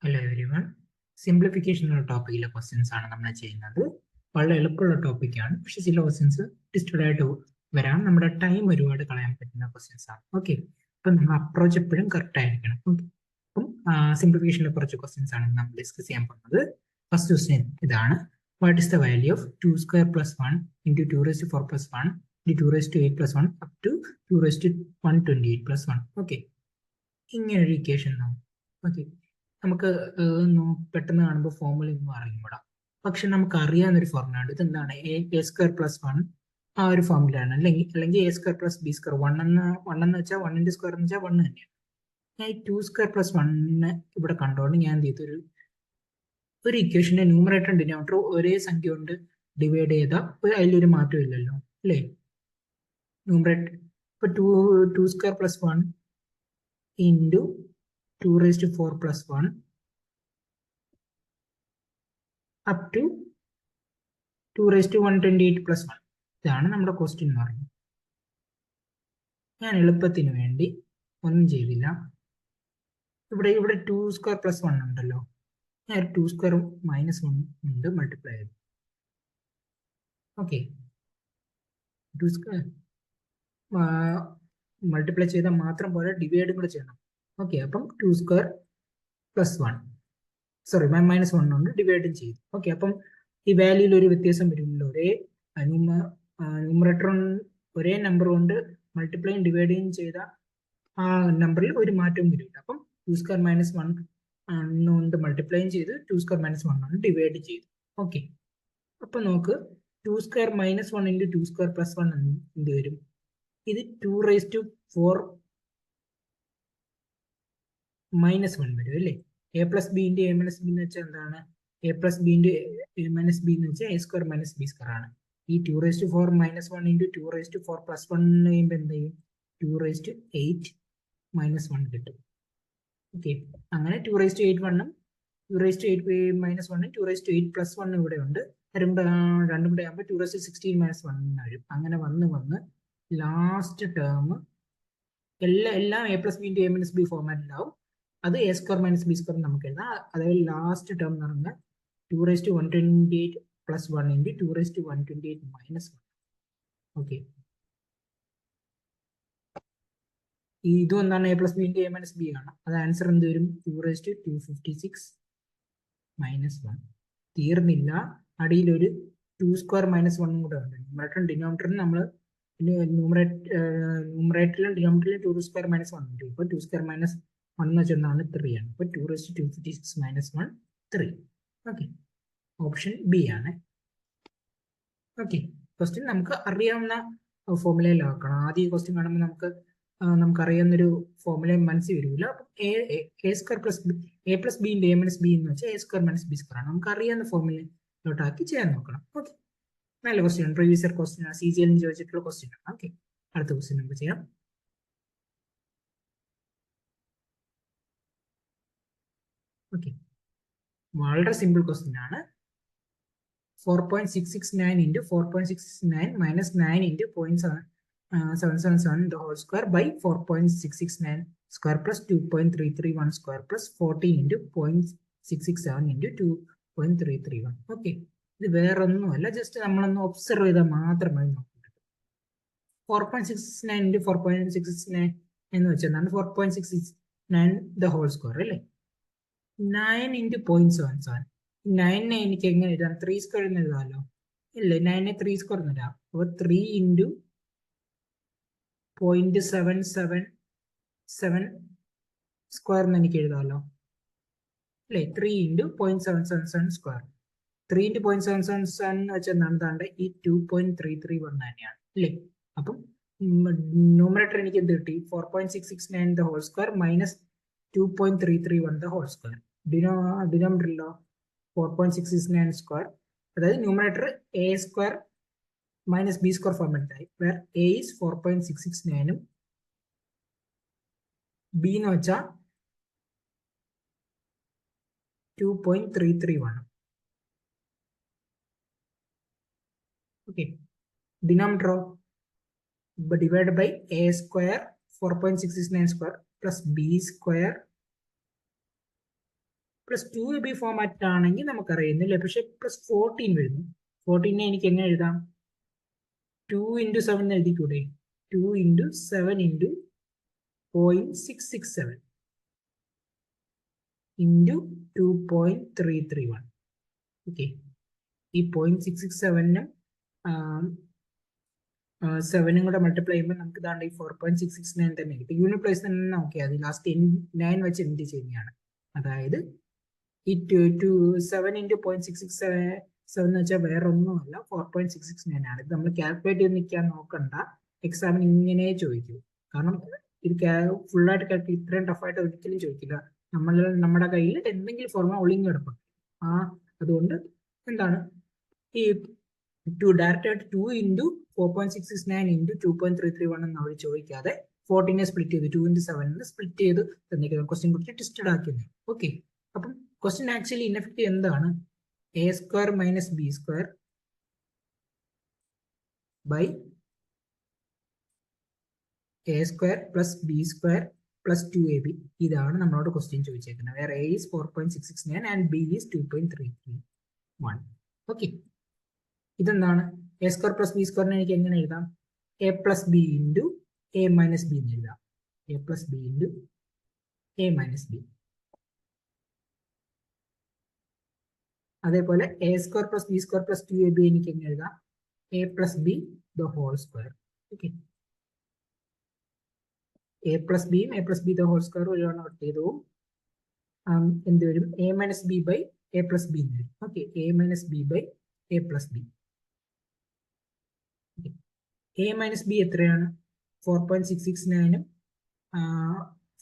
Hello every one. Simplification എന്ന ടോപ്പിക്കിലെ questions ആണ് നമ്മൾ ചെയ്യുന്നത്. വളരെ എളുപ്പമുള്ള ടോപ്പിക്കാണ്, പക്ഷെ ചില ക്വസ്റ്റ്യൻസ് ഡിസ്റ്റഡ് ആയിട്ട് വരാം. നമ്മുടെ ടൈം ഒരുപാട് കളയാൻ പറ്റുന്ന ക്വസ്റ്റ്യൻസ് ആണ്. ഓക്കെ, അപ്പം നമ്മൾ അപ്രോച്ച് എപ്പോഴും കറക്റ്റ് ആയിരിക്കണം. ഓക്കെ, അപ്പം സിംപ്ലിഫിക്കേഷനിലെ കുറച്ച് ക്വസ്റ്റ്യൻസ് ആണ് നമ്മൾ ഡിസ്കസ് ചെയ്യാൻ പോകുന്നത്. ഫസ്റ്റ് ക്വസ്റ്റ്യൻ ഇതാണ്: what is the value of 2² + 1 into 2⁴ + 1 into 2⁸ + 1 up to 2⁻128 + 1. Okay, ഇങ്ങനെ ഒരു ഇക്വേഷൻ നമുക്ക് ഓക്കെ നമുക്ക് പെട്ടെന്ന് കാണുമ്പോൾ ഫോർമുല ഒന്നും അറിഞ്ഞൂടാ. പക്ഷെ നമുക്ക് അറിയാവുന്ന ഒരു ഫോർമുല ഉണ്ട്. ഇതെന്താണ്? a² + 1 ആ ഒരു ഫോർമുലയാണ്. അല്ലെങ്കിൽ a² + b². വൺ എന്ന് വെച്ചാൽ 1 × സ്ക്വയർ എന്ന് വെച്ചാൽ 1 തന്നെയാണ്. ഞാൻ ഈ 2² + 1 ഇവിടെ കണ്ടോണ്ട് ഞാൻ എന്ത് ചെയ്തു, ഒരു ഇക്വേഷന്റെ ന്യൂമറേറ്റർ ഡിനോമിനേറ്റർ ഒരേ സംഖ്യ കൊണ്ട് ഡിവൈഡ് ചെയ്താൽ അതിലൊരു മാറ്റം ഇല്ലല്ലോ, അല്ലേ? ന്യൂമറേറ്റർ ഇപ്പൊ 2² + 1 ഇൻറ്റു 2⁴ + 1 അപ് ടു 2⁻128 + 1. ഇതാണ് നമ്മുടെ ക്വസ്റ്റ്യൻ എന്ന് പറയുന്നത്. ഞാൻ എളുപ്പത്തിന് വേണ്ടി ഒന്നും ചെയ്തില്ല. ഇവിടെ 2² + 1 ഉണ്ടല്ലോ, ഞാൻ 2² - 1 ഉണ്ട് മൾട്ടിപ്ലൈ ചെയ്തു. ഓക്കെ, 2² മൾട്ടിപ്ലൈ ചെയ്താൽ മാത്രം പോലെ ഡിവൈഡും കൂടെ ചെയ്യണം. ഓക്കെ, അപ്പം 2² + 1 സോറി -1 കൊണ്ട് ഡിവൈഡും ചെയ്തു. ഓക്കെ, അപ്പം ഈ വാല്യൂയിൽ ഒരു വ്യത്യാസം വരുമല്ലോ. ന്യൂമറേറ്റർ ഒരേ നമ്പർ കൊണ്ട് മൾട്ടിപ്ലൈയും ഡിവൈഡും ചെയ്ത ആ നമ്പറിൽ ഒരു മാറ്റവും വരില്ല. അപ്പം 2² - 1 കൊണ്ട് മൾട്ടിപ്ലൈയും ചെയ്ത് 2² - 1 കൊണ്ട് ഡിവൈഡ് ചെയ്തു. ഓക്കെ, അപ്പൊ നോക്ക് 2² - 1 ഇൻറ്റു 2² + 1 എന്ത് വരും? ഇത് 2⁴ - 1 വരും അല്ലേ? a + b × a - b എന്ന് വെച്ചാൽ എന്താണ്? a + b × a - b എന്ന് വെച്ചാൽ a² - b² ആണ്. ഈ 2⁴ - 1 ഇൻറ്റു 2⁴ + 1 കഴിയുമ്പോൾ എന്ത് ചെയ്യും? 2⁸ - 1 കിട്ടും. ഓക്കെ, അങ്ങനെ 2⁸ 1 ഉം 2⁸ - 1 2⁸ + 1 ഇവിടെ ഉണ്ട്. രണ്ടും കൂടെ ആകുമ്പോൾ 2⁻16 - 1 വരും. അങ്ങനെ വന്ന് ലാസ്റ്റ് ടേം എല്ലാം a + b × a - b ഫോർമാറ്റിലാവും. അത് a² - b² നമുക്ക് എഴുതാം. അതായത് ലാസ്റ്റ് ടേം എന്ന് പറഞ്ഞാൽ 2⁻128 + 1 ഇൻറ്റു 2⁻128 - 1. ഓക്കെ, ഇതും എന്താണ്? a + b × a - b ആണ്. അത് ആൻസർ എന്ത് വരും? 2⁻256 - 1. തീർന്നില്ല, അടിയിലൊരു 2² - 1 കൂടെ ഉണ്ട്. ന്യൂമറേറ്ററും ഡിനോമിനേറ്ററും നമ്മൾ ന്യൂമറേറ്ററിലും ഡിനോമിനേറ്ററിലും 2² - 1 ഉണ്ട്. ഇപ്പൊ 2² - 1 എന്ന് വെച്ചാൽ 3 ആണ്. ഇപ്പൊ 2⁻256 - 1 3. ഓക്കെ, ഓപ്ഷൻ ബി ആണ്. ഓക്കെ, ക്വസ്റ്റ്യൻ നമുക്ക് അറിയാവുന്ന ഫോർമുലയിലാക്കണം. ആദ്യം ഈ ക്വസ്റ്റ്യൻ കാണുമ്പോൾ നമുക്കറിയാവുന്നൊരു ഫോർമുല മനസ്സിൽ വരില്ല. അപ്പം a² + b a + b × a - b എന്ന് വെച്ചാൽ a² - b² ആണ്. നമുക്ക് അറിയാവുന്ന ഫോർമുലയിലോട്ടാക്കി ചെയ്യാൻ നോക്കണം. ഓക്കെ, നല്ല question, previous year question, CGL ചോദിച്ചിട്ടുള്ള ക്വസ്റ്റ്യൻ ആണ്. ഓക്കെ, അടുത്ത ക്വസ്റ്റ്യൻ നമുക്ക് ചെയ്യാം. ഓക്കെ, വളരെ സിമ്പിൾ ക്വസ്റ്റ്യൻ ആണ്. 4.669 × 4.669 - 9 × 0.777 the whole square by 4.669 square plus 2.331 square plus 14 × 0.667 × 2.331. Okay, ഇത് വേറെ ഒന്നുമല്ല, ജസ്റ്റ് നമ്മളൊന്ന് ഒബ്സർവ് ചെയ്താൽ മാത്രം മതി. നോക്കുന്നത് 4.669 × 4.669 എന്ന് വെച്ചാൽ 4.669 ദ ഹോൾ സ്ക്വയർ അല്ലേ? 9 × 0.77. 9 എനിക്ക് എങ്ങനെ എഴുതാം? 3² എന്ന് എഴുതാമല്ലോ, ഇല്ലേ? 9 3² എന്ന് എഴുതാം. അപ്പോൾ 3 × 0.777 സ്ക്വയർ എന്ന് എനിക്ക് എഴുതാമല്ലോ, അല്ലേ? 3 × 0.777 സ്ക്വയർ. 3 × 0.777 എന്ന് വെച്ചാൽ എന്താണ്? ഈ 2.331 തന്നെയാണ്, അല്ലേ? അപ്പം ന്യൂമറേറ്റർ എനിക്ക് എന്ത് കിട്ടി? 4.669 the whole square minus 2.331 the whole square. ഡിനോമിനേറ്ററിലോ 4.669 സ്ക്വയർ. അതായത് ന്യൂമറേറ്റർ a² - b² ഫോർമാറ്റായി, വേർ a is 4.669 ഉം b എന്ന് വെച്ചാൽ 2.331. ഓക്കെ, ഡിനോമിനേറ്ററോ divide by a² 4.669 square plus b² plus 2ab format ആണെങ്കിൽ നമുക്കറിയുന്നില്ല, പക്ഷെ പ്ലസ് 14 വരുന്നു. 14 എനിക്ക് എങ്ങനെ എഴുതാം? 2 into 7 എഴുതിക്കൂടെ? 2 into 7 into 0.667 into 2.331. Okay, ഈ 0.667നും 7 കൂടെ മൾട്ടിപ്ലൈ ചെയ്യുമ്പോൾ നമുക്ക് ഇതാണ്ട് ഈ 4.669 തന്നെ കിട്ടും. യൂണിറ്റ് പ്ലേസ് തന്നെ നോക്കിയാൽ അത് ലാസ്റ്റ് 9 വെച്ച് എൻഡ് ചെയ്യുന്നതാണ്. അതായത് ഈ 7 into 0.667 എന്ന് വെച്ചാൽ വേറെ ഒന്നുമല്ല, 4.669 ആണ്. ഇത് നമ്മൾ കാൽക്കുലേറ്റ് ചെയ്ത് നിൽക്കാൻ നോക്കണ്ട, എക്സാമിന് ഇങ്ങനെ ചോദിക്കൂ. കാരണം ഇത് ഫുള്ളായിട്ട് കാൽക്കുലേറ്റ് ഇത്രയും ടഫായിട്ട് ഒരിക്കലും ചോദിക്കില്ല. നമ്മുടെ കയ്യിൽ എന്തെങ്കിലും ഫോർമുല ഒളിഞ്ഞു കിടപ്പുണ്ട്. അതുകൊണ്ട് എന്താണ് ഈ ഡയറക്റ്റ് ആയിട്ട് 2 into 4.669 into 2.331 എന്ന് അവർ ചോദിക്കാതെ 14 സ്പ്ലിറ്റ് ചെയ്ത് 2 into 7 സ്പ്ലിറ്റ് ചെയ്ത് തന്നിരിക്കുന്ന ക്വസ്റ്റ്യൻ കുറച്ച് ട്വിസ്റ്റഡ് ആക്കുന്നത്. ഓക്കെ, അപ്പം ക്വസ്റ്റ്യൻ ആക്ച്വലി ഇൻഎഫക്റ്റ് എന്താണ്? A square minus B square by A square plus B square plus 2ab. ഇതാണ് നമ്മളോട് ക്വസ്റ്റ്യൻ ചോദിച്ചേക്കുന്നത്. Where A is 4.669 and B is 2.331. Okay, ഇതെന്താണ്? എ സ്ക്വയർ പ്ലസ് ബി സ്ക്വയറിനെ എനിക്ക് എങ്ങനെ എഴുതാം? A plus B into A minus B എന്ന് എഴുതാം. A plus B into A minus B. അതേപോലെ A square plus B square plus 2ab എനിക്ക് എങ്ങനെ എഴുതാം? A plus B the whole square. Okay, A plus ബിയും A plus B the whole square ഒരു തവണ cut ചെയ്തു എന്ത് വരും? A minus B by A plus B എന്ന് വരും. Okay, A minus B by A plus B. A minus B എത്രയാണ്? 4.669ഉം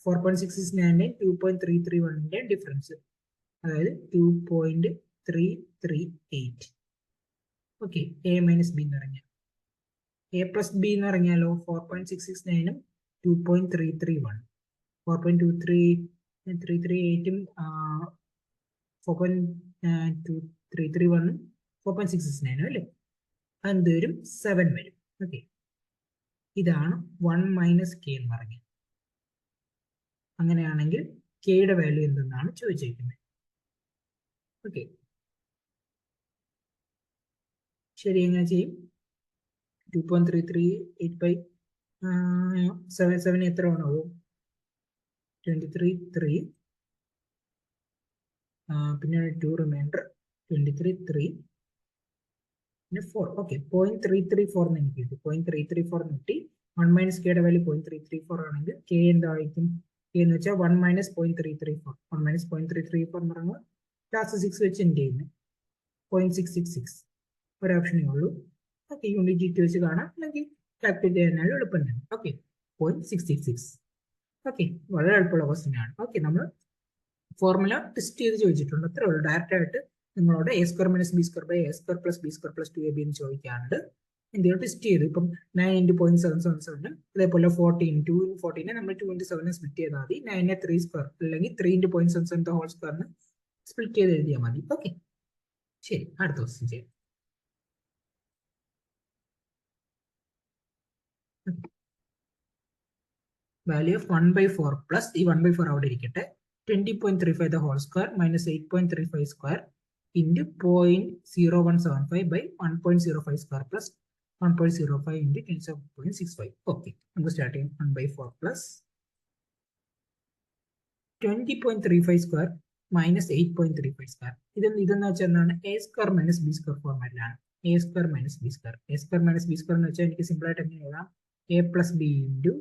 4.669ന്റെയും 2.331ന്റെ ഡിഫറൻസ്, അതായത് 2.338. ഓക്കെ, എ മൈനസ് ബി എന്ന് പറഞ്ഞാൽ എ പ്ലസ് ബി എന്ന് പറഞ്ഞാലോ 4.669ഉം 2.331. 4.338ഉം 4.331ഉം 4.669 അല്ലേ? അതെന്ത് വരും? 7 വരും. ഓക്കെ, ഇതാണ് 1 മൈനസ് കെ എന്ന് പറഞ്ഞത്. അങ്ങനെയാണെങ്കിൽ കെയുടെ വാല്യൂ എന്തെന്നാണ് ചോദിച്ചിരിക്കുന്നത്. ഓക്കെ, ശരി, എങ്ങനെ ചെയ്യും? 2.338 ബൈ 7 എത്ര ആണാവും? 23 പിന്നെ 2 റിമൈൻഡർ 23 പിന്നെ 4. ഓക്കെ, 0.334 എന്ന് എനിക്ക് കിട്ടി. 0.334 കിട്ടി. 1 മൈനസ് കെയുടെ വാല്യൂ 0.334 ആണെങ്കിൽ കെ എന്തായിരിക്കും? കെ എന്ന് വെച്ചാൽ 1 മൈനസ് 0.334. 1 മൈനസ് 0.334 എന്ന് പറയുമ്പോൾ ലാസ്റ്റ് 6 വെച്ച് എൻഡ് ചെയ്യുന്നത് 0.666. ഒരു ഓപ്ഷനേ ഉള്ളൂ. ഓക്കെ, യൂണിറ്റ് ജിറ്റ് വെച്ച് കാണാം, അല്ലെങ്കിൽ കാൽക്കുലേറ്റ് ചെയ്യാനാലും എളുപ്പം തന്നെ. ഓക്കെ, 0.666. ഓക്കെ, വളരെ എളുപ്പമുള്ള ക്വസ്റ്റ്യൻ ആണ്. ഓക്കെ, നമ്മൾ ഫോർമുല ടെസ്റ്റ് ചെയ്ത് ചോദിച്ചിട്ടുണ്ട്, അത്രേ ഉള്ളൂ. ഡയറക്റ്റ് ആയിട്ട് നിങ്ങളോട് A square minus B square by A square plus B square plus 2ab എന്ന് ചോദിക്കാണ്ട് എന്തെങ്കിലും ടെസ്റ്റ് ചെയ്ത് ഇപ്പം 9 into 0.777 അതേപോലെ 14 2 into 14 നമ്മൾ 2 into 7 സ്പ്ലിറ്റ് ചെയ്താൽ മതി. 9 3 സ്ക്വയർ അല്ലെങ്കിൽ 3 into 0.77 ഹോൾ സ്ക്വയറിന് സ്പ്ലിറ്റ് ചെയ്ത് എഴുതിയാൽ മതി. ഓക്കെ, ശരി, അടുത്ത ക്വസ്റ്റ്യൻ ചെയ്യാം. വാല്യൂ ഓഫ് 1/4 പ്ലസ് ഈ 1/4 അവിടെ ഇരിക്കട്ടെ. 20.35 the whole square minus 8.35 square into 0.0175 by 1.05 square plus 1.05 into 10.65. Okay, നമുക്ക് സ്റ്റാർട്ട് ചെയ്യാം. 1/4 plus 20.35 square minus 8.35 square. ഇതെന്ന് വെച്ചാൽ എന്താണ്? A square minus B square ഫോർമാറ്റിലാണ്. A square minus B square. A square minus B square എന്ന് വെച്ചാൽ എനിക്ക് simple ആയിട്ട് എങ്ങനെ എഴുതാം? A plus B into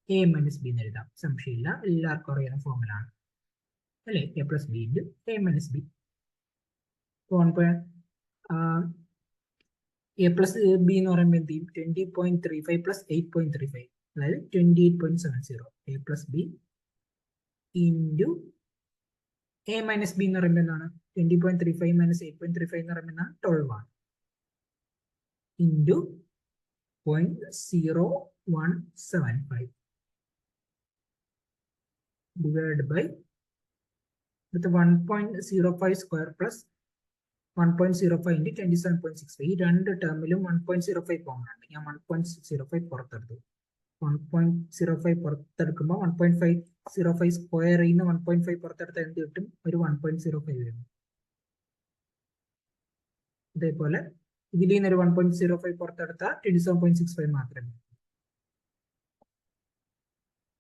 A minus B എന്ന് എഴുതാം. സംശയമില്ല, എല്ലാവർക്കും അറിയുന്ന ഫോർമുല ആണ് അല്ലേ? A plus B into A minus B. A plus B എന്ന് പറയുമ്പോൾ എന്ത് ചെയ്യും? 20.35 പ്ലസ് 8.35, അതായത് 28.70. A plus B into A minus B എന്ന് പറയുമ്പോൾ എന്താണ്? 20.35 മൈനസ് 8.35 എന്ന് പറയുമ്പോൾ എന്താണ്? 12 ആണ്. Into 0.0175 divided by with 1.05 square plus 1.05 into 27.65. ഈ രണ്ട് ടേമിലും 1.05 കോമൺ ഉണ്ട്. ഞാൻ 1.05 പുറത്തെടുത്തു. 1.05 പുറത്തെടുക്കുമ്പോൾ 1.5 1.05 സ്ക്വയർ ചെയ്യുന്ന 1.5 പുറത്തെടുത്താൽ എന്ത് കിട്ടും? ഒരു 1.05 വരും. അതേപോലെ ഇതിൽ നിന്ന് ഒരു 1.05 പുറത്തെടുത്താൽ 27.65 മാത്രമേ.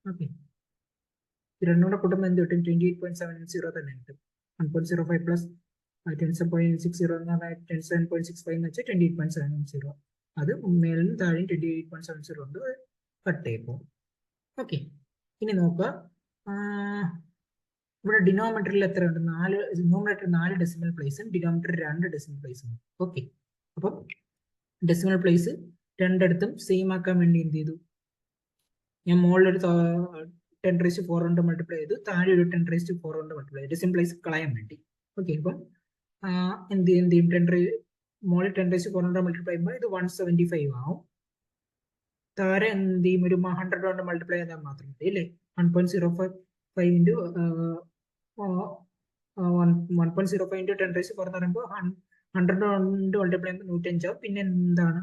ഓക്കെ, രണ്ടുകൂടെ കൂട്ടുമ്പോൾ എന്ത് കിട്ടും? 28.70 തന്നെ കിട്ടും. 1.05 പ്ലസ് 27.60 എന്ന് പറഞ്ഞാൽ 27.65 എന്ന് വെച്ചാൽ 28.70. അത് മേലും താഴെയും 28.70 കൊണ്ട് കട്ട് ചെയ്യും. ഓക്കെ, ഇനി നോക്കുക, ഇവിടെ ഡിനോമിനേറ്ററിൽ എത്ര ഉണ്ട്? 4. ന്യൂമറേറ്റർ 4 ഡെസിമൽ പ്ലേസും ഡിനോമിനേറ്റർ 2 ഡെസിമൽ പ്ലേസും. ഓക്കെ, അപ്പം ഡെസിമൽ പ്ലേസ് രണ്ടിടത്തും സെയിം ആക്കാൻ വേണ്ടി എന്ത് ചെയ്തു? ഞാൻ മുകളിലൊരു 10⁴ കൊണ്ട് മൾട്ടിപ്ലൈ ചെയ്തു, താഴെ ഒരു 10⁴ കൊണ്ട് മൾട്ടിപ്ലൈ ചെയ്തു, ഡെസിമൽ പ്ലേസ് കളയാൻ വേണ്ടി. ഓക്കെ, അപ്പം എന്ത് ചെയ്യും? മുകളിൽ 10⁴ കൊണ്ട് മൾട്ടിപ്ലൈ ചെയ്യുമ്പോൾ ഇത് 175 ആവും. താഴെ എന്ത് ചെയ്യും? ഒരു 100 കൊണ്ട് മൾട്ടിപ്ലൈ ചെയ്താൽ മാത്രം മതി അല്ലേ? 1.05 ഇൻറ്റു 1.05 ഇൻറ്റു 10⁴ എന്ന് പറയുമ്പോൾ 100 കൊണ്ട് മൾട്ടിപ്ലൈ ചെയ്യുമ്പോൾ 105 ആവും. പിന്നെ എന്താണ്?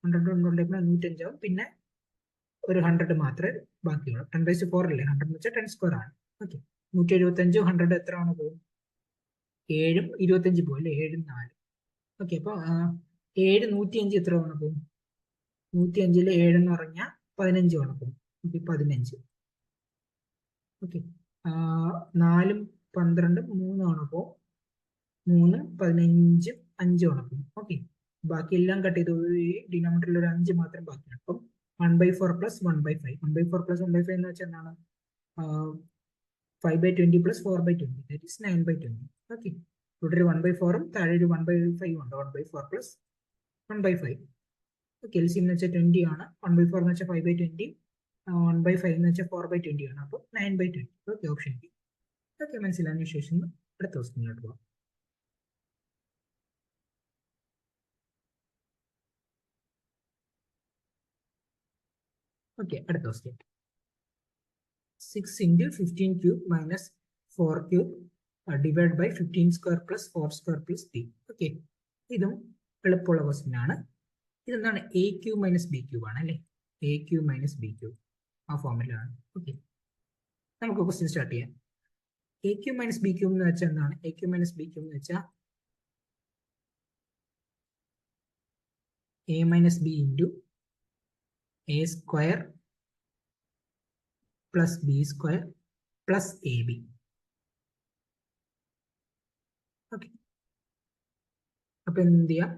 100 കൊണ്ട് മൾട്ടിപ്ലൈ 105 ആവും. പിന്നെ ഒരു 100 മാത്രമേ ബാക്കിയുള്ളൂ. 10⁴ അല്ലേ? 100 എന്ന് വെച്ചാൽ 10² ആണ്. ഓക്കെ, 175 100 എത്ര ആണ് പോകും? 7 25 പോകും അല്ലേ? 7 4. ഓക്കെ, അപ്പൊ 7 105 എത്ര തവണ പോകും? 105 7 എന്ന് പറഞ്ഞാൽ 15 തവണ പോകും. ഓക്കെ, 15. ഓക്കെ, 4 12 3 തവണ പോകും. 3 15 5 തവണ പോകും. ഓക്കെ, ബാക്കി എല്ലാം കട്ട് ചെയ്ത് ഡിനോമിനേറ്ററിൽ ഒരു 5 മാത്രം ബാക്കിയാണ്. അപ്പം 1/4 പ്ലസ് 1/5. 1/4 പ്ലസ് 1/5 എന്ന് വെച്ചാൽ എന്താണ്? 5/20 പ്ലസ് 4/20, ദാറ്റ് ഈസ് 9/20. ഓക്കെ, ഇവിടെ ഒരു 1/4 താഴെ ഒരു 1/5 ഉണ്ട്. 1/4 പ്ലസ് 1/5. ഓക്കെ, എൽസിഎം എന്ന് വെച്ചാൽ 20 ആണ്. 1/4 എന്ന് വെച്ചാൽ 5/20, 1/5 എന്ന് വെച്ചാൽ 4/20 ആണ്. അപ്പോൾ 9/20. Okay, option B. ഓക്കെ, മനസ്സിലായതിനു ശേഷം അടുത്ത ക്വസ്റ്റ്യനിലോട്ട് പോകാം. ഓക്കെ, അടുത്ത question. 6 into 15 cube minus 4 cube divided by 15 square plus 4 square plus 3. Okay, ഇതും എളുപ്പമുള്ള ക്വസ്റ്റ്യൻ ആണ്. ഇതെന്താണ്? A cube minus B cube ആണ് അല്ലേ? A cube minus B cube ആ ഫോമിലാണ്. ഓക്കെ, നമുക്ക് ക്വസ്റ്റ്യൻ സ്റ്റാർട്ട് ചെയ്യാം. A cube minus B cube എന്ന് വെച്ചാൽ എന്താണ്? A cube minus B cube എന്ന് വെച്ചാൽ A minus B into A square plus B square plus A B. Okay, അപ്പൊ എന്ത് ചെയ്യാം?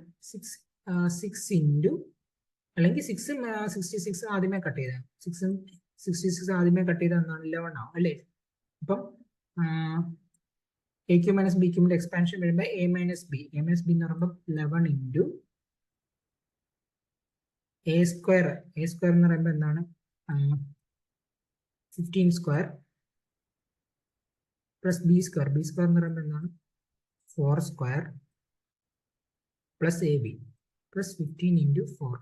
6 ഇൻറ്റു, അല്ലെങ്കിൽ 66 ആദ്യമേ കട്ട് ചെയ്താൽ 66 ആദ്യമേ കട്ട് ചെയ്താൽ എന്താണ്? 11 ആവും അല്ലേ? അപ്പം എ ക്യൂ മൈനസ് ബി ക്യൂബിന്റെ എക്സ്പാൻഷൻ വരുമ്പോൾ എ മൈനസ് ബി എന്ന് പറയുമ്പോൾ 11 ഇൻറ്റു എ സ്ക്വയർ എന്ന് പറയുമ്പോൾ എന്താണ്? 15 സ്ക്വയർ പ്ലസ് ബി സ്ക്വയർ എന്ന് പറയുമ്പോൾ എന്താണ്? 4 square plus A B plus 15 into 4.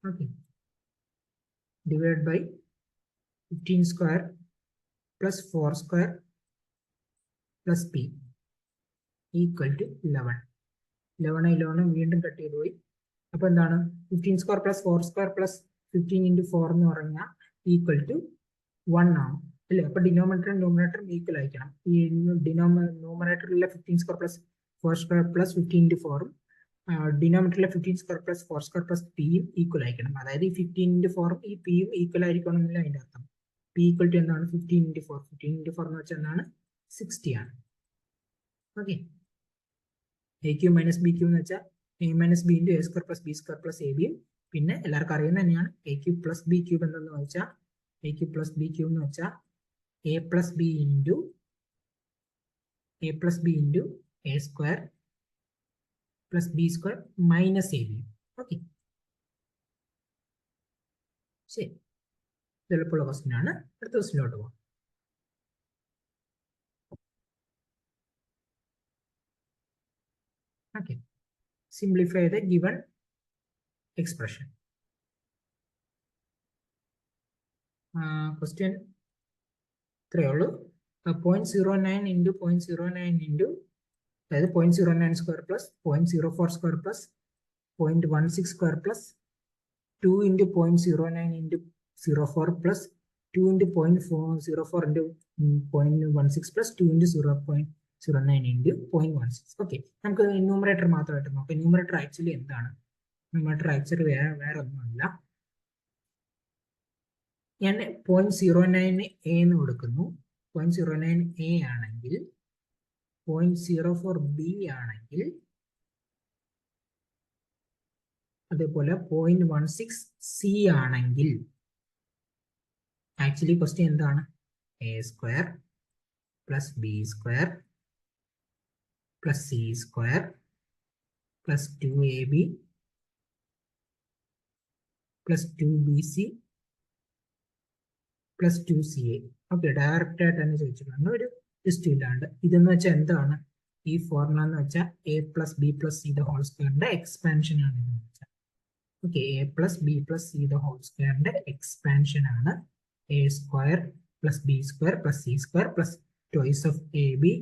Okay, divide by 15 square plus 4 square plus P equal to 11. 11 വീണ്ടും കട്ട് ചെയ്ത് പോയി. അപ്പൊ എന്താണ്? 15 square plus 4 square plus 15 into 4 എന്ന് പറഞ്ഞാൽ ഈക്വൽ ടു 1 ആണ് അല്ലേ? അപ്പൊ ഡിനോമിനേറ്ററും ന്യൂമറേറ്ററും ഈക്വൽ ആയിരിക്കണം. ഈ ന്യൂമറേറ്ററിലെ 15 square plus 4 square plus 15 into 4ഉം ഡിനോമിനേറ്ററിലെ 15 സ്ക്വയർ പ്ലസ് 4 സ്ക്വയർ പ്ലസ് പിയും ഈക്വൽ ആയിരിക്കണം. അതായത് ഈ 15 ഇൻറ്റു 4ഉം ഈ പിയും ഈക്വൽ ആയിരിക്കണം എന്നില്ല അതിന്റെ അർത്ഥം. പി ഈക്വൽ ടു എന്താണ്? 15 ഇൻറ്റു 4. 15 ഇൻറ്റു 4 എന്ന് വെച്ചാൽ എന്താണ്? 60 ആണ്. Okay, A Q minus B Q എന്ന് വെച്ചാൽ A minus B into A square plus B square plus A ബിയും, പിന്നെ എല്ലാവർക്കും അറിയുന്നത് തന്നെയാണ് A cube plus B cube എന്തെന്ന് വെച്ചാൽ A cube plus B cube എന്ന് വെച്ചാൽ A plus B into A square plus B square minus A B. Okay, ശരി, എളുപ്പമുള്ള ക്വസ്റ്റ്യൻ ആണ്. അടുത്ത ക്വസ്റ്റ്യനിലോട്ട് പോകാം. Okay, simplify the given expression. Question 3 ഉള്ളൂ. 0.09 into 0.09 into അതായത് 0.09 square plus 0.04 square plus 0.16 square plus 2 into 0.09 into 0.04 plus 2 into 0.04 into 0.16 plus 2 into 0.09 into 0.16. Okay, നമുക്ക് numerator മാത്രമായിട്ട് നോക്കാം. ന്യൂമറേറ്റർ ആക്ച്വലി എന്താണ്? ന്യൂമറേറ്റർ ആക്ച്വലി വേറെ ഒന്നുമല്ല. ഞാൻ 0.09 എ എന്ന് കൊടുക്കുന്നു. 0.09 എ ആണെങ്കിൽ 0.04 ബി ആണെങ്കിൽ അതേപോലെ 0.16 സി ആണെങ്കിൽ ആക്ച്വലി ക്വസ്റ്റ്യൻ എന്താണ്? A square plus B square plus C square plus 2ab plus 2bc plus 2ca. Okay, direct ആയിട്ട് തന്നെ ചോദിച്ചിട്ടുണ്ട്, ഒരു ലിസ്റ്റ് ഇല്ലാണ്ട്. ഇതെന്ന് വെച്ചാൽ എന്താണ്? ഈ ഫോർമുല എന്ന് വെച്ചാൽ A plus B plus C the whole സ്ക്വയറിന്റെ എക്സ്പാൻഷൻ ആണ് ഇതെന്ന് വെച്ചാൽ. Okay, A plus B plus C the whole സ്ക്വയറിന്റെ എക്സ്പാൻഷൻ ആണ് A square plus B square plus C square plus twice of A B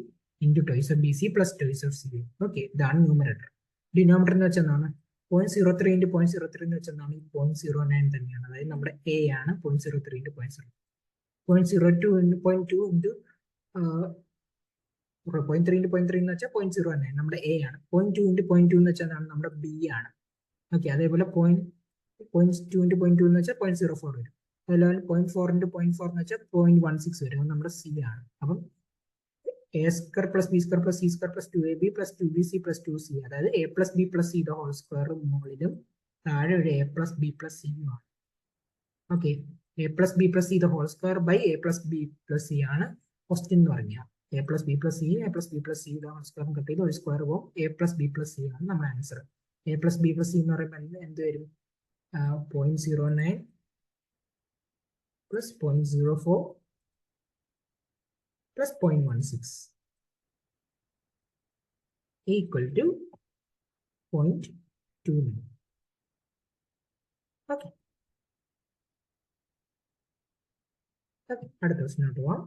into twice of B C plus twice of C A. Okay, ഇതാണ് numerator. Denominator എന്ന് വെച്ചാൽ എന്താണ്? 0.03 into 0.03 എന്ന് വെച്ചാൽ എന്താണ്? 0.09 തന്നെയാണ്. അതായത് നമ്മുടെ എ ആണ് 0.03 ഇൻറ്റു 0.02 ഇൻറ്റു 0.2 ഇൻറ്റു 0.3 ഇൻറ്റു 0.3 എന്ന് വെച്ചാൽ 0.09 നമ്മുടെ എ ആണ്. 0.2 ഇൻറ്റു 0.2 എന്ന് വെച്ചാൽ നമ്മുടെ ബി ആണ്. ഓക്കെ, അതേപോലെ 0.2 ഇൻറ്റു 0.2 എന്ന് വെച്ചാൽ 0.04 വരും. അതുപോലെ 0.4 ഇൻറ്റു 0.4 എന്ന് വെച്ചാൽ 0.16 വരും. അത് നമ്മുടെ സി ആണ്. അപ്പം A square plus B square plus C square plus 2ab plus 2bc plus 2c, അതായത് A plus B plus C the whole square മുകളിലും താഴെ ഒരു എ പ്ലസ് ബി പ്ലസ് സിയും ആണ്. Okay, A plus B plus C the whole square by A plus B plus C ആണ് question എന്ന് പറഞ്ഞാൽ. A plus B plus C A plus B plus C the whole square cut ചെയ്ത് ഒരു square പോകും. A plus B plus C ആണ് നമ്മുടെ answer. A plus B plus C എന്ന് പറയുമ്പോൾ എന്ത് വരും? 0.09 plus 0.04 plus 0.16 equal to 0.29. Okay. Okay, അടുത്ത ക്വസ്റ്റ്യനോട്ട് പോവാം.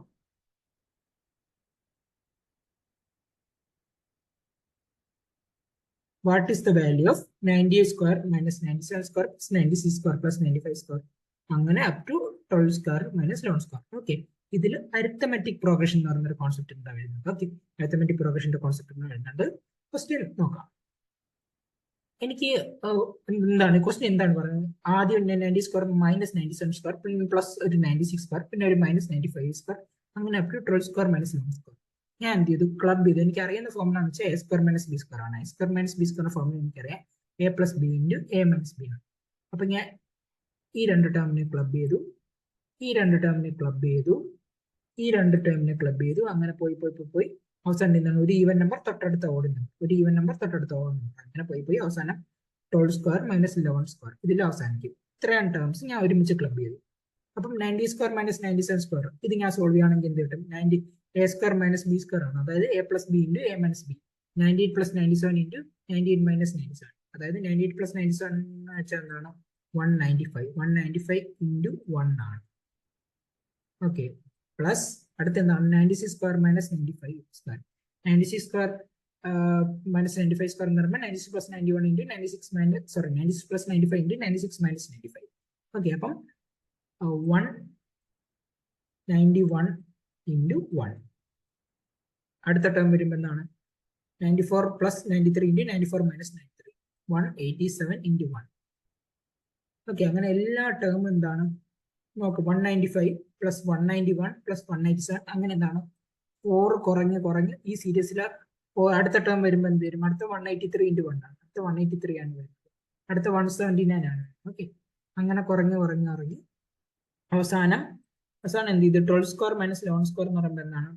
What is the value of 98 square minus 97 square plus 96 square plus 95 square? അങ്ങനെ up to 12 square minus 11 square. Okay, ഇതിൽ അരിത്തമെറ്റിക് പ്രോഗ്രഷൻ എന്ന് പറയുന്ന ഒരു കോൺസെപ്റ്റ് എന്താ വരുന്നത്? ഓക്കെ, അരിത്തമെറ്റിക് പ്രോഗ്രഷന്റെ കോൺസെപ്റ്റ് എന്ന് വരുന്നത് ക്വസ്റ്റ്യൻ നോക്കാം. എനിക്ക് എന്താണ് ക്വസ്റ്റ്യൻ എന്താണ് പറയുന്നത്? ആദ്യം 90 സ്ക്വയർ മൈനസ് 97 സ്ക്വയർ പിന്നെ പ്ലസ് ഒരു 96 സ്ക്വയർ പിന്നെ ഒരു മൈനസ് 95 സ്ക്വയർ അങ്ങനെ up to 12 square minus 11 square. ഞാൻ എന്ത് ചെയ്തു? ക്ലബ് ചെയ്തു. എനിക്ക് അറിയുന്ന ഫോർമുല എന്ന് വെച്ചാൽ A square minus B square ആണ്. A square minus B square formula എനിക്കറിയാം. A plus B into A minus B ആണ്. അപ്പൊ ഞാൻ ഈ രണ്ട് ടേമിനെ ക്ലബ് ചെയ്തു, ഈ രണ്ട് ടേമിനെ ക്ലബ് ചെയ്തു, ഈ രണ്ട് ടേമിനെ ക്ലബ് ചെയ്തു. അങ്ങനെ പോയി അവസാനം എന്താണ്? ഒരു ഈവൻ നമ്പർ തൊട്ടടുത്ത ഓഡ് നമ്പർ, ഒരു ഈവൻ നമ്പർ തൊട്ടടുത്ത ഓഡ് നമ്പർ, അങ്ങനെ പോയി അവസാനം 12 സ്ക്വയർ മൈനസ് 11 സ്ക്വയർ ഇതിൽ അവസാനിക്കും. ഇത്രയാണ് ടേംസ് ഞാൻ ഒരുമിച്ച് ക്ലബ് ചെയ്തു. അപ്പം 90 സ്ക്വയർ മൈനസ് 97 സ്ക്വയർ ഇത് ഞാൻ സോൾവ് ചെയ്യുകയാണെങ്കിൽ എന്ത് കിട്ടും? 90 A square minus B square ആണ്. അതായത് A plus B into A minus B. 98 plus 97 into 98 minus 97, അതായത് 98 പ്ലസ് 97 എന്ന് വെച്ചാൽ എന്താണ്? 195. 195 ഇൻറ്റു 1 ആണ്. ഓക്കെ, പ്ലസ് അടുത്ത എന്താണ്? 96 square minus 95 square. 96 square minus 95 square എന്ന് പറയുമ്പോൾ 96 plus 91 into 96 plus 95 into 96 minus 95. Okay, അപ്പം 191 ഇൻറ്റു 1. അടുത്ത ടേം വരുമ്പോൾ എന്താണ്? 94 plus 93 into 94 minus 93, 187 into 1. Okay, അങ്ങനെ എല്ലാ ടേമും എന്താണ് നോക്ക്? 195 പ്ലസ് 191 പ്ലസ് 187 അങ്ങനെ എന്താണ് 4 കുറഞ്ഞ് ഈ സീരീസിൽ അടുത്ത ടേം വരുമ്പോൾ എന്ത് വരും? അടുത്ത 183 ഇൻറ്റു 1 ആണ്. അടുത്ത 183 ആണ് വരുന്നത്. അടുത്ത 179 ആണ്. ഓക്കെ, അങ്ങനെ കുറഞ്ഞ് അവസാനം എന്ത് ചെയ്തു? 12 സ്ക്വയർ മൈനസ് 11 സ്ക്വയർ എന്ന് പറയുമ്പോൾ എന്താണ്?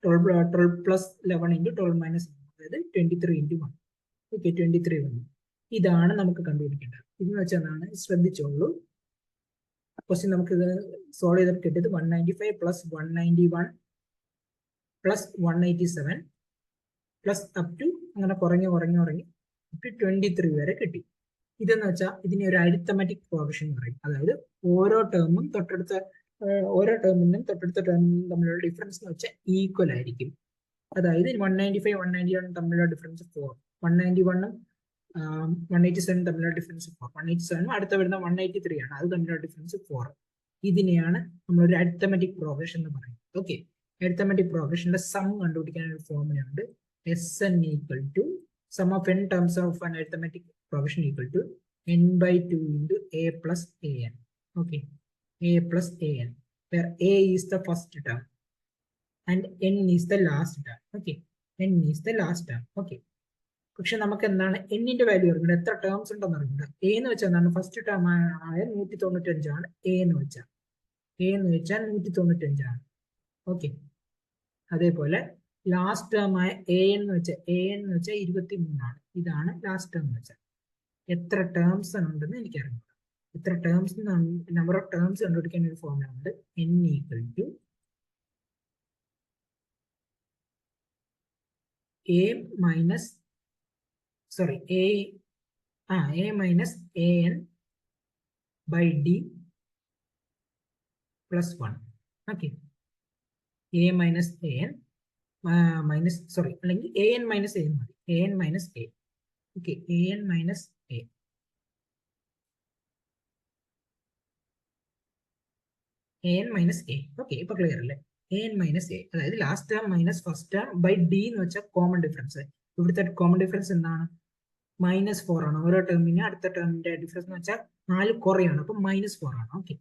12 പ്ലസ് 11 ഇൻറ്റു 12 മൈനസ് 1, അതായത് 23 ഇൻറ്റു 1. ഓക്കെ, 23 വന്നു. ഇതാണ് നമുക്ക് കണ്ടുപിടിക്കേണ്ടത്. ഇതെന്ന് വെച്ചാൽ എന്താണ്? ശ്രദ്ധിച്ചോളൂ. ക്വസ്റ്റ്യൻ നമുക്ക് ഇത് സോൾവ് ചെയ്തിട്ട് കിട്ടിയത് 195 plus 191 plus 187 plus up to അങ്ങനെ കുറഞ്ഞ് അപ് ടു 23 വരെ കിട്ടി. ഇതെന്ന് വെച്ചാൽ ഇതിനെ ഒരു അരിത്തമെറ്റിക് പ്രോഗ്രഷൻ എന്ന് പറയും. അതായത് ഓരോ ടേമും തൊട്ടടുത്ത ടേമിനും തമ്മിലുള്ള ഡിഫറൻസ് എന്ന് വെച്ചാൽ ഈക്വൽ ആയിരിക്കും. അതായത് 195 191 തമ്മിലുള്ള ഡിഫറൻസ് 4, 191ഉം 187 തമ്മിലുള്ള ഡിഫറൻസ് 4, 187 അടുത്ത വരുന്ന 183 ആണ്, അത് തമ്മിലുള്ള ഡിഫറൻസ് 4. ഇതിനെയാണ് നമ്മളൊരു അരിത്തമെറ്റിക് പ്രോഗ്രഷൻ എന്ന് പറയുന്നത്. ഓക്കെ, അരിത്തമെറ്റിക് പ്രോഗ്രഷന്റെ സം കണ്ടുപിടിക്കാൻ ഒരു ഫോർമുല ഉണ്ട്. Sn equal to sum of n terms of an arithmetic progression equal to n/2 into a plus an. Okay, a plus an, where a is the first term and n is the last term. Okay, n is the last term. Okay, പക്ഷെ നമുക്ക് എന്താണ് എന്നിന്റെ value അറിയുന്നത്, എത്ര terms ഉണ്ടെന്ന് അറിയുന്നത്. A എന്ന് വെച്ചാൽ എന്താണ്, ഫസ്റ്റ് ടേം ആയ 195 എ എന്ന് വെച്ചാൽ. എ എന്ന് വെച്ചാൽ 195. ഓക്കെ, അതേപോലെ ലാസ്റ്റ് ടേം ആയ എ എന്ന് വെച്ചാൽ 23. ഇതാണ് ലാസ്റ്റ് ടേം എന്ന് വെച്ചാൽ. എത്ര ടേംസ് ഉണ്ടെന്ന് എനിക്കറിയാം. എത്ര ടേംസ്, നമ്പർ ഓഫ് ടേംസ് കണ്ടുപിടിക്കാൻ ഒരു ഫോർമുല ഉണ്ട്. n equal to a minus a minus an by d plus 1. Okay, a minus an അല്ലെങ്കിൽ an minus a മതി, an minus a. Okay, an minus a. an minus a. Okay, ഇപ്പൊ clear അല്ലേ? an minus a, അതായത് last term minus first term by d എന്ന് വെച്ചാൽ common difference. ഇവിടുത്തെ common difference എന്താണ്? -4 ആണ്. ഓരോ ടേമിന് അടുത്ത ടേമിന്റെ ഡിഫറൻസ് എന്ന് വെച്ചാൽ 4 കുറയാണ്, അപ്പൊ -4 ആണ്. ഓക്കെ,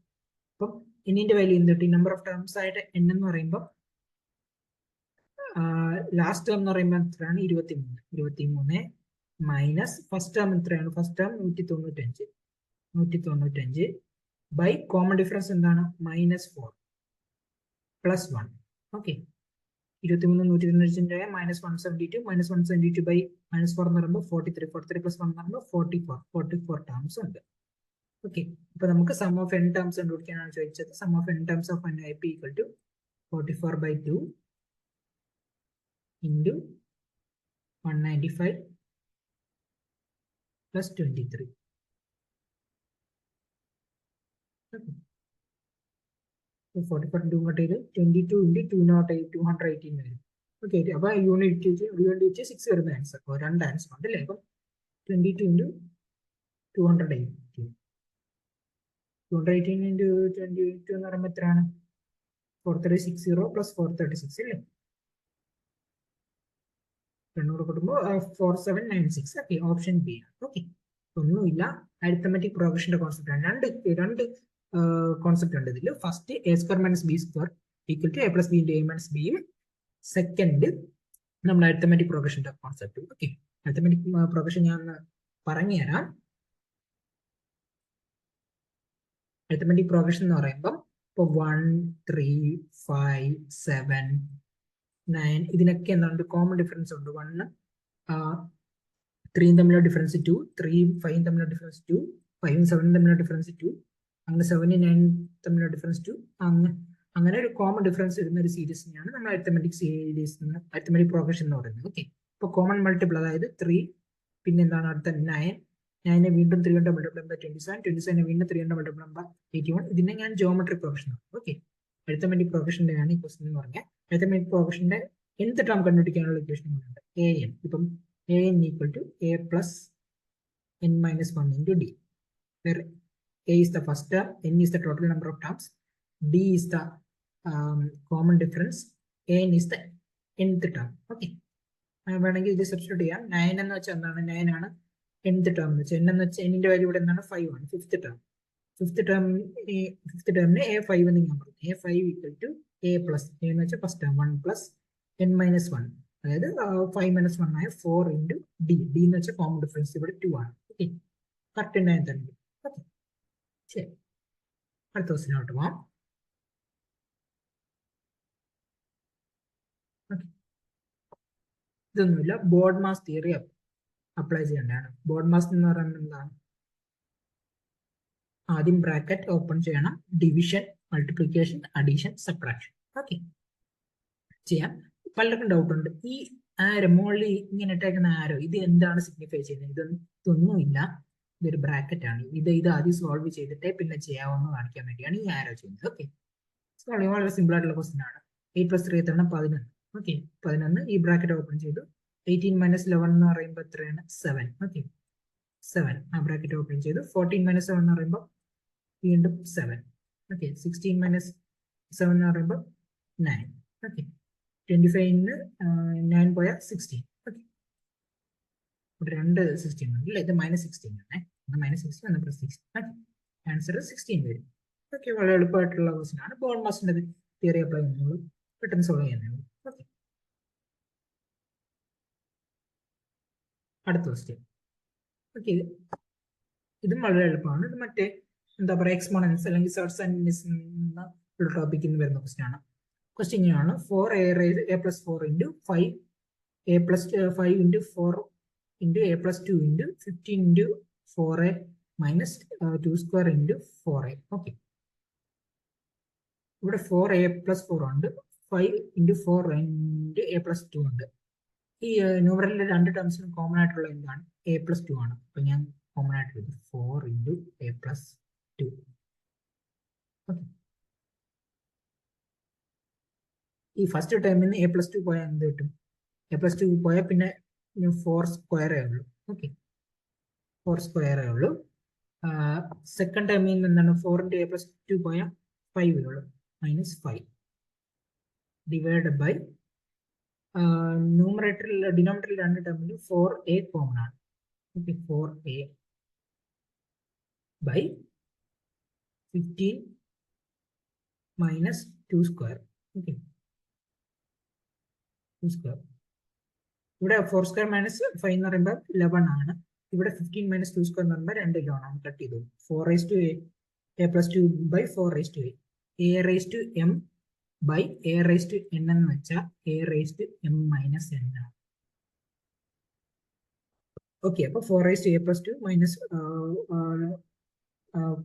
അപ്പം എന്നിന്റെ വാല്യൂ എന്ത് കിട്ടി? നമ്പർ ഓഫ് ടേംസ് ആയിട്ട് n എന്ന് പറയുമ്പോൾ ലാസ്റ്റ് ടേം എന്ന് പറയുമ്പോൾ എത്രയാണ്? 23 മൈനസ് ഫസ്റ്റ് ടേം എത്രയാണ്? First term 195 by common difference എന്താണ്? -4 പ്ലസ് 1. ഓക്കെ, 23 -172 ബൈ -4 എന്ന് പറയുമ്പോൾ 43 പ്ലസ് 1 എന്ന് പറയുമ്പോൾ 44 ടേംസ് ഉണ്ട്. ഓക്കെ, അപ്പൊ നമുക്ക് സം ഓഫ് n ടേംസ് കണ്ടുപിടിക്കാനാണ് ചോദിച്ചത്. Sum of n terms of n ip equal to 44/2 into 195 plus 23. Okay. So 44 into 22 into 218 വരും. ഓക്കെ, അപ്പൊ യൂണിറ്റ് 6 വരുന്ന ആൻസർ. അപ്പോൾ 2 ആൻസർ ഉണ്ട് അല്ലേ? അപ്പം 22 into 218 into 22 എന്ന് പറയുമ്പോൾ എത്രയാണ്? 4360 plus 436 അല്ലേ? 200 കൊടുക്കുമ്പോൾ 4796. ഓക്കെ, ഓപ്ഷൻ ബി ആണ്. ഓക്കെ, ഒന്നുമില്ല, അരിത്തമെറ്റിക് പ്രോഗ്രഷന്റെ കോൺസെപ്റ്റ് ആണ്. രണ്ട് കോൺസെപ്റ്റ് ഉണ്ട് ഇതിൽ. First a square minus B square equal to a plus B into a minus B. Second നമ്മുടെ അരിത്തമെറ്റിക് പ്രോഗ്രഷന്റെ കോൺസെപ്റ്റ്. ഓക്കെ, അരിത്തമെറ്റിക് പ്രോഗ്രഷൻ ഞാൻ പറഞ്ഞുതരാം. അരിത്തമെറ്റിക് പ്രോഗ്രഷൻ എന്ന് പറയുമ്പോൾ ഇപ്പോൾ 1 3 5 7 9 ഇതിനൊക്കെ എന്താണ് കോമൺ ഡിഫറൻസ് ഉണ്ട്. 1 3 തമ്മിലുള്ള ഡിഫറൻസ് 2, 3 5 തമ്മിലുള്ള ഡിഫറൻസ് 2, 5 7 തമ്മിലുള്ള ഡിഫറൻസ് 2, അങ്ങനെ 7 9 തമ്മിലുള്ള ഡിഫറൻസ് 2, അങ്ങനെ ഒരു കോമൺ ഡിഫറൻസ് വരുന്ന ഒരു സീരീസിനെയാണ് നമ്മൾ അരിത്തമെറ്റിക് പ്രോഗ്രഷൻ എന്ന് പറയുന്നത്. ഓക്കെ, ഇപ്പോൾ കോമൺ മൾട്ടിപ്പിൾ അതായത് 3, പിന്നെ എന്താണ് അടുത്ത 9 വീണ്ടും 3 കൊണ്ട് മൾട്ടിപ്പിൾ ചെയ്യുമ്പോൾ 27 വീണ്ടും 3 കൊണ്ട് മൾട്ടിപ്പിൾ ചെയ്യുമ്പോൾ 81. ഇതിനെ ഞാൻ ജോമെട്രിക് പ്രോഗ്രഷൻ ആണ്. ഓക്കെ, അരിത്തമെറ്റിക് പ്രോഗ്രഷന്റെ ആണ് ഈ ക്വസ്റ്റൻ എന്ന് പറഞ്ഞാൽ. അരിത്തമെറ്റിക് പ്രോഗ്രഷന്റെ nth ടേം കണ്ടുപിടിക്കാനുള്ള ഇക്വേഷൻ ഉണ്ട്. an, ഇപ്പം an equal to a plus n minus 1 into d, where a is the first term, n is the total number of terms, d is the common difference, n is the nth term. Okay, വേണമെങ്കിൽ ഇത് substitute ചെയ്യാം. 9 എന്ന് വെച്ചാൽ എന്താണ്? 9 ആണ് nth term എന്ന് വെച്ചാൽ. n എന്ന് വെച്ചാൽ എന്നിന്റെ വാല്യൂ ഇവിടെ എന്താണ്? 5 ആണ്. ഫിഫ്ത്ത് ടേമിന് a5 എന്ന് ഞാൻ പറഞ്ഞു. a5 equal to a plus a എന്ന് വെച്ചാൽ first term 1 plus n minus 1, അതായത് 5 മൈനസ് 1 ആയ 4 ഇൻറ്റു d. d എന്ന് വെച്ചാൽ കോമൺ ഡിഫറൻസ് ഇവിടെ 2 ആണ്. ഓക്കെ, കറക്റ്റ് 9 തന്നെ. ഓക്കെ, ശരി, അടുത്ത ക്വസ്റ്റിനോട്ട് പോവാം. ഇതൊന്നുമില്ല, ബോർഡ് മാസ് തിയറി അപ്ലൈ ചെയ്യേണ്ടതാണ്. ബോർഡ് മാസ് എന്ന് പറയുന്നത് എന്താണ്? ആദ്യം ബ്രാക്കറ്റ് ഓപ്പൺ ചെയ്യണം, division, multiplication, addition, subtraction. Okay, ചെയ്യാം. പലർക്കും ഡൗട്ട് ഉണ്ട്, ഈ ആരോ മുകളിൽ ഇങ്ങനെ ഇട്ടേക്കുന്ന ആരോ ഇത് എന്താണ് സിഗ്നിഫൈ ചെയ്യുന്നത്? ഇതൊന്നുമില്ല, ഇതൊരു ബ്രാക്കറ്റ് ആണ്. ഇത് ആദ്യം സോൾവ് ചെയ്തിട്ടേ പിന്നെ ചെയ്യാമെന്ന് കാണിക്കാൻ വേണ്ടിയാണ് ഈ ആരോ ചെയ്യുന്നത്. ഓക്കെ, സോൾവ് വളരെ സിമ്പിൾ ആയിട്ടുള്ള ക്വസ്റ്റൻ ആണ്. 8 + 3 എത്രയാണ്? 11. ഓക്കെ, 11 ഈ ബ്രാക്കറ്റ് ഓപ്പൺ ചെയ്തു. 18 - 11 എന്ന് പറയുമ്പോൾ എത്രയാണ്? 7. ഓക്കെ, 7 ആ ബ്രാക്കറ്റ് ഓപ്പൺ ചെയ്തു. 14 - 7 എന്ന് പറയുമ്പോൾ വീണ്ടും 7. ഓക്കെ 16 മൈനസ് 7 എന്ന് പറയുമ്പോൾ 9. ഓക്കെ 25 9 പോയാൽ 16. ഓക്കെ ഇവിടെ രണ്ട് 16 ഉണ്ട് അല്ലേ, ഇത് -16 ആണ്, ഒന്ന് -16 ഒന്ന് +16. ഓക്കെ ആൻസർ 16 വരും. ഓക്കെ വളരെ എളുപ്പമായിട്ടുള്ള ക്വസ്റ്റൻ ആണ്. ബോൺ മാസിന്റെ തിയറി അപ്ലൈ ചെയ്യുന്നത് പെട്ടെന്ന് സോൾവ് ചെയ്യുന്നത്. ഓക്കെ അടുത്ത ക്വസ്റ്റ്യൻ. ഓക്കെ ഇതും വളരെ എളുപ്പമാണ്. ഇത് മറ്റേ എന്താ പറയുക എക്സ്പോണൻസ് അല്ലെങ്കിൽ സർട്സ് ആൻഡ് മിസ് എന്ന ഒരു ടോപ്പിക്കിൽ നിന്ന് വരുന്ന ക്വസ്റ്റ്യൻ ആണ്. ക്വസ്റ്റ്യൻ ഇങ്ങനെയാണ് 4a+4 × 5 a+5 × 4 × a+2 × 15 × 4a - 2² × 4a. Okay ഇവിടെ 4a+4 ഉണ്ട്, 5 × 4 × a+2 ഉണ്ട്. ഈ ന്യൂമറലിലെ രണ്ട് ടേംസിനും കോമൺ ആയിട്ടുള്ള എന്താണ് a+2 ആണ്. അപ്പൊ ഞാൻ കോമൺ ആയിട്ട് 4 × a+2. ഓക്കെ ഈ ഫസ്റ്റ് ടൈമിൽ നിന്ന് a+2 പോയാൽ എന്ത് കിട്ടും? a+2 പോയാൽ പിന്നെ 4² ഉള്ളൂ. ഓക്കെ 4² ഉള്ളൂ. സെക്കൻഡ് ടൈമിൽ നിന്ന് എന്താണ് 4 × a+2 പോയാൽ 5 ഉള്ളൂ, -5 ഡിവൈഡ് ബൈ ന്യൂമറേറ്ററിൽ ഡിനോമിനേറ്ററിൽ രണ്ട് ടേമിൽ 4a കോമൺ ആണ്. Okay 4a by 15 - 2². ഓക്കെ 2². ഇവിടെ 4² - 5 എന്ന് പറയുമ്പോൾ 11 ആണ്. ഇവിടെ 15 - 2² എന്ന് പറയുമ്പോൾ 2 11 ആണ്. കട്ട് ചെയ്തു 4a+2 by 4a. a⁻m by a⁻n എന്ന് വെച്ചാൽ a⁻m - n ആണ്. ഓക്കെ അപ്പൊ 4a+2 minus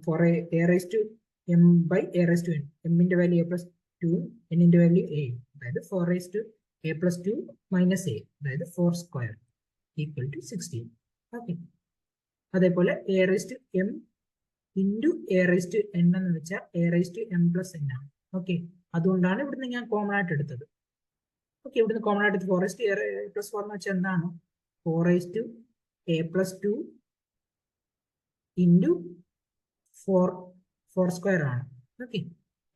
4a⁻m by a⁻n. എമ്മിന്റെ വാല്യൂ a+2 എന്നിന്റെ വാല്യൂ a, അതായത് 4a+2 മൈനസ് a, അതായത് 4² ഈക്വൽ ടു 16. ഓക്കെ അതേപോലെ a⁻m ഇൻറ്റു a⁻n എന്ന് വെച്ചാൽ a⁻m + n ആണ്. ഓക്കെ അതുകൊണ്ടാണ് ഇവിടുന്ന് ഞാൻ കോമൺ ആയിട്ട് എടുത്തത്. ഓക്കെ ഇവിടുന്ന് കോമൺ ആയിട്ട് 4a+4 എന്ന് വെച്ചാൽ എന്താണ് 4a+2 ഇൻറ്റു 4² ആണ്. ഓക്കെ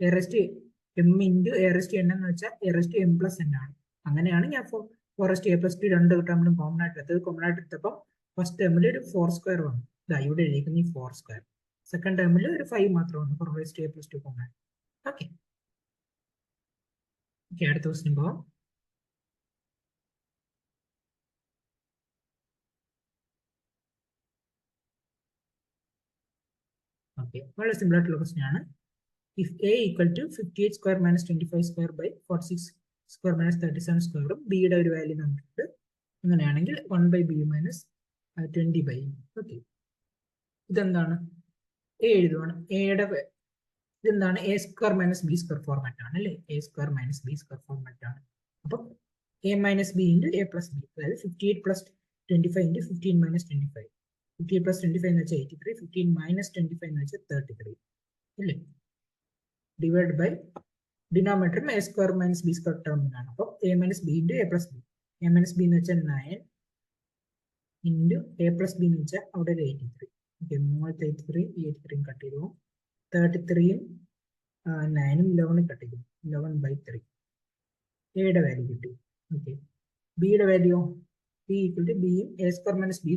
a⁻m ഇൻറ്റു a⁻n എന്ന് വെച്ചാൽ a⁻m + n ആണ്. അങ്ങനെയാണ് ഞാൻ 4a+2 രണ്ട് ടേമിലും കോമൺ ആയിട്ട് എടുത്തത്. കോമൺ ആയിട്ട് എടുത്തപ്പോൾ ഫസ്റ്റ് ടേമിൽ ഒരു 4² വന്നു, ഇതാ ഇവിടെ എഴുതിയിരിക്കുന്ന ഈ 4². സെക്കൻഡ് ടേമിൽ ഒരു 5 മാത്രം വന്നു 4a+2 കോമൺ ആയിട്ട്. ഓക്കെ അടുത്ത ക്വസ്റ്റ്യൻ പോവാം. ഓക്കെ വളരെ സിമ്പിൾ ആയിട്ടുള്ള ക്വസ്റ്റ്യൻ ആണ്. If a equal to 58² - 25² by 46² - 37² b യുടെ ഒരു വാല്യൂ നമുക്കുണ്ട്. അങ്ങനെയാണെങ്കിൽ 1/b - 20/e. ഓക്കെ ഇതെന്താണ്? എ എഴുതുവാണ്. എയുടെ ഇതെന്താണ് a² - b² ഫോർമാറ്റ് ആണ് അല്ലേ, a² - b² ഫോർമാറ്റ് ആണ്. അപ്പം a - b × a + b, അതായത് 58 + 25 × 15 - 25. 58 + 25 എന്ന് വെച്ചാൽ 83, 15 - 25 എന്ന് വെച്ചാൽ 33 അല്ലേ, ഡിവൈഡ് ബൈ ഡിനോമിനേറ്ററും a² - b² ടേമിനാണ്. അപ്പം a - b × a + b. a - b എന്ന് വെച്ചാൽ 9 ഇൻറ്റു a + b എന്ന് വെച്ചാൽ അവിടെ ഒരു 83. ഓക്കെ മുകളിലത്തെ 83 ഈ 83 കട്ട് ചെയ്തു, 33ഉം 9ഉം 11 കട്ട് ചെയ്തു, 11/3 എയുടെ വാല്യൂ കിട്ടി. ഓക്കെ ബിയുടെ value b equal to b യും a² - b²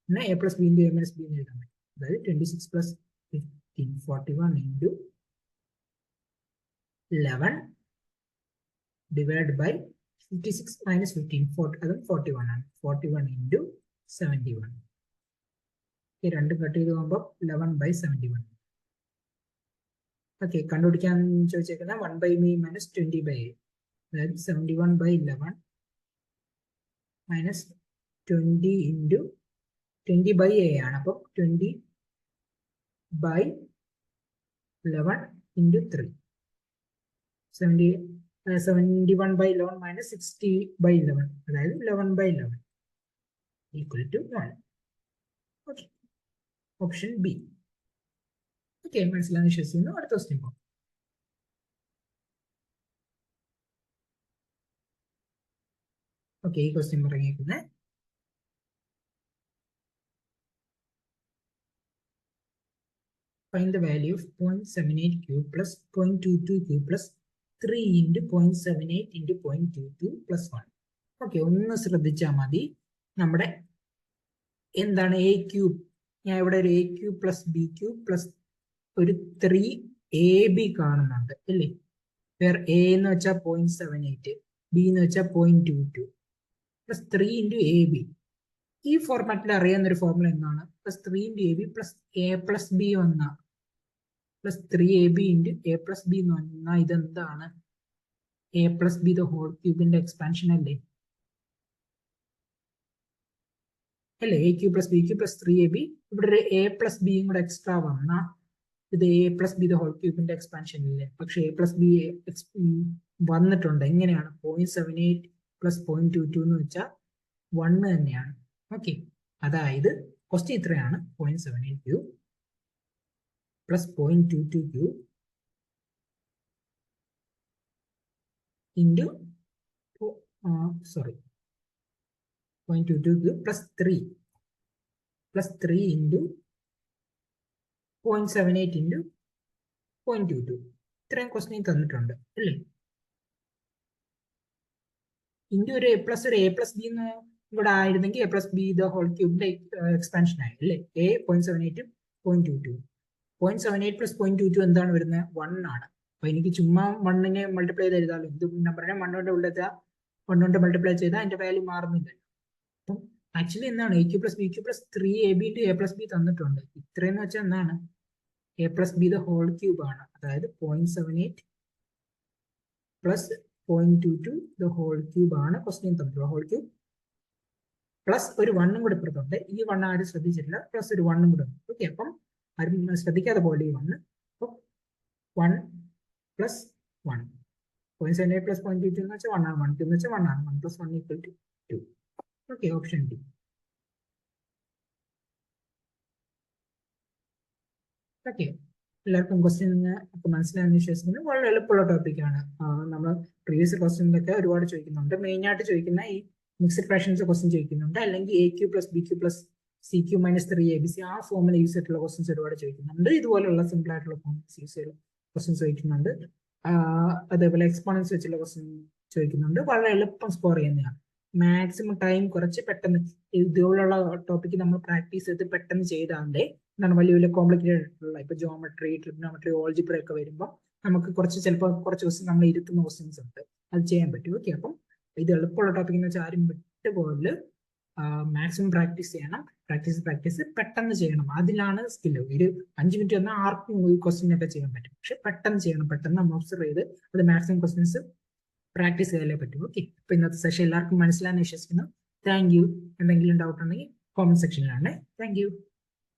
പിന്നെ a + b × a - b എന്ന് എഴുതാൻ പറ്റും. അതായത് 26 + 15 41 ഇൻറ്റു 11 ഡിവൈഡ് ബൈ 56 - 15 അതും 41 ആണ്. 41 ഇൻറ്റു 71. ഈ രണ്ട് കട്ട് ചെയ്ത് പോകുമ്പോൾ 11/71. ഓക്കെ കണ്ടുപിടിക്കാൻ ചോദിച്ചേക്കുന്ന 1/b - 20/a, അതായത് 71/11 - 20 ഇൻറ്റു 20/a ആണ്. അപ്പം 20/11 ഇൻറ്റു 3, 71/11 - 60/11, അതായത് 11/11 equal to 1. Okay option B. Okay മനസ്സിലാന്ന് വിശ്വസിക്കുന്നു. അടുത്ത ക്വസ്റ്റ്യൻ പോകും. ഓക്കെ ഈ ക്വസ്റ്റ്യൻ പറഞ്ഞേക്കുന്നത് find the value of 0.78 cube plus 0.22 cube plus 3 into 0.78 into 0.22 plus 1. Okay, ഒന്ന് ശ്രദ്ധിച്ചാൽ മതി. നമ്മുടെ എന്താണ് എ ക്യൂബ്, ഞാൻ ഇവിടെ ഒരു A cube plus B cube plus ഒരു 3ab കാണുന്നുണ്ട് അല്ലേ? വേർ എ എന്ന് വെച്ചാൽ 0.78, ബി എന്ന് വെച്ചാൽ 0.22 പ്ലസ് 3 ഇൻറ്റു എ ബി. ഈ ഫോർമാറ്റിൽ അറിയാവുന്ന ഒരു ഫോർമുല എന്താണ്? Plus 3 into A B plus A plus B വന്ന plus 3ab into A plus B എന്ന് പറഞ്ഞാൽ ഇതെന്താണ്? A plus B the whole ക്യൂബിന്റെ എക്സ്പാൻഷൻ അല്ലേ? അല്ലേ? A cube plus B cube plus 3ab, ഇവിടെ ഒരു എ പ്ലസ് ബിയും കൂടെ എക്സ്ട്രാ വന്ന ഇത് A plus B the whole ക്യൂബിന്റെ എക്സ്പാൻഷൻ ഇല്ലേ? പക്ഷെ എ പ്ലസ് ബി വന്നിട്ടുണ്ട്. എങ്ങനെയാണ്? 0.78 പ്ലസ് 0.22 എന്ന് വെച്ചാൽ 1 തന്നെയാണ്. ഓക്കെ, അതായത് ക്വസ്റ്റ്യൻ ഇത്രയാണ്. 0.78 cube plus 0.22 cube into 0.22 cube plus 3 into 0.78 into 0.22. ഇത്രയും ക്വസ്റ്റ്യൻ തന്നിട്ടുണ്ട് അല്ലേ? ഇൻറ്റു ഒരു എ പ്ലസ് ബി എന്ന് ഇവിടെ ആയിരുന്നെങ്കിൽ A plus B the whole ക്യൂബിന്റെ എക്സ്പാൻഷൻ ആയി അല്ലേ? എ 0.78 0.22. 0.78 പ്ലസ് 0.22 എന്താണ് വരുന്നത്? 1 ആണ്. അപ്പൊ എനിക്ക് ചുമ്മാ 1നെ മൾട്ടിപ്ലൈ ചെയ്ത് എഴുതാമല്ലോ. എന്ത് നമ്പറിനെ 1 കൊണ്ട് ഉള്ളതാ 1 കൊണ്ട് മൾട്ടിപ്ലൈ ചെയ്താൽ അതിന്റെ വാല്യൂ മാറുന്നില്ല. അപ്പം ആക്ച്വലി എന്താണ്? A Q plus B Q plus 3ab into A plus B തന്നിട്ടുണ്ട്. ഇത്രയെന്ന് വെച്ചാൽ എന്താണ്? A plus B the whole cube ആണ്. അതായത് 0.78 പ്ലസ് 0.22 ദ ഹോൾ ക്യൂബ് ആണ് ക്വസ്റ്റ്യൻ തന്നിട്ടുള്ളത്. ഹോൾ ക്യൂബ് പ്ലസ് ഒരു 1ഉം കൂടെ ഇപ്പുറത്തുണ്ട്. ഈ 1 ആരും ശ്രദ്ധിച്ചിട്ടില്ല. പ്ലസ് ഒരു 1ഉം കൂടെ ഉണ്ട്. ഓക്കെ, അപ്പം ആരും ശ്രദ്ധിക്കാതെ പോലെ ഈ 1. അപ്പം 1 പ്ലസ് 1. 0.78 പ്ലസ് 0.22 എന്ന് വെച്ചാൽ 1 ആണ്. 1 എന്ന് വെച്ചാൽ 1 ആണ്. 1 plus 1 equal to 2. Okay, option D. Okay, എല്ലാവർക്കും ക്വസ്റ്റ്യൻ മനസ്സിലായെന്ന് വിശ്വസിക്കുന്നു. വളരെ എളുപ്പമുള്ള ടോപ്പിക്കാണ്. നമ്മൾ പ്രീവിയസ് ക്വസ്റ്റ്യനിലൊക്കെ ഒരുപാട് ചോദിക്കുന്നുണ്ട്. മെയിൻ ആയിട്ട് ചോദിക്കുന്ന ഈ മിക്സഡ് ഫ്രാക്ഷൻസ് ക്വസ്റ്റ്യൻ ചോദിക്കുന്നുണ്ട്. അല്ലെങ്കിൽ A Q plus B Q plus C Q minus 3abc ആ ഫോമിൽ യൂസ് ചെയ്തിട്ടുള്ള ക്വസ്റ്റ്യൻസ് ഒരുപാട് ചോദിക്കുന്നുണ്ട്. ഇതുപോലുള്ള സിമ്പിൾ ആയിട്ടുള്ള ഫോംസ് യൂസ് ചെയ്ത് ക്വസ്റ്റ്യൻസ് ചോദിക്കുന്നുണ്ട്. അതേപോലെ എക്സ്പോണൻസ് വെച്ചുള്ള ക്വസ്റ്റ്യൻ ചോദിക്കുന്നുണ്ട്. വളരെ എളുപ്പം സ്കോർ ചെയ്യുന്നതാണ്. മാക്സിമം ടൈം കുറച്ച് പെട്ടെന്ന് ഇതുപോലുള്ള ടോപ്പിക്ക് നമ്മൾ പ്രാക്ടീസ് ചെയ്ത് പെട്ടെന്ന് ചെയ്താണ്ടേ എന്താണ് വലിയ വലിയ കോംപ്ലിക്കേറ്റഡ് ആയിട്ടുള്ള ഇപ്പൊ ജോമെട്രി, ട്രിഗ്നോമെട്രി, ഓൾജിബ്ര ഒക്കെ വരുമ്പോൾ നമുക്ക് ചിലപ്പോൾ കുറച്ച് ദിവസം നമ്മൾ ഇരുത്തുന്ന ക്വസ്റ്റ്യൻസ് ഉണ്ട്. അത് ചെയ്യാൻ പറ്റും. ഓക്കെ, അപ്പം ഇത് എളുപ്പമുള്ള ടോപ്പിക് എന്ന് വെച്ചാൽ ആരും വിട്ടുപോലെ മാക്സിമം പ്രാക്ടീസ് ചെയ്യണം. പ്രാക്ടീസ് പെട്ടെന്ന് ചെയ്യണം. അതിലാണ് സ്കില്ല്. ഒരു 5 മിനിറ്റ് വന്നാൽ ആർക്കും ഈ ക്വസ്റ്റ്യൻ ഒക്കെ ചെയ്യാൻ പറ്റും. പക്ഷെ പെട്ടെന്ന് ചെയ്യണം. പെട്ടെന്ന് നമ്മൾ ഒബ്സർവ് ചെയ്ത് അത് മാക്സിമം ക്വസ്റ്റ്യൻസ് പ്രാക്ടീസ് ചെയ്താലേ പറ്റും. ഓക്കെ, അപ്പൊ ഇന്നത്തെ സെഷൻ എല്ലാവർക്കും മനസ്സിലായെന്ന് വിശ്വസിക്കുന്നു. Thank you. എന്തെങ്കിലും ഡൗട്ട് ഉണ്ടെങ്കിൽ കോമന്റ് സെക്ഷനിലാണ്. Thank U.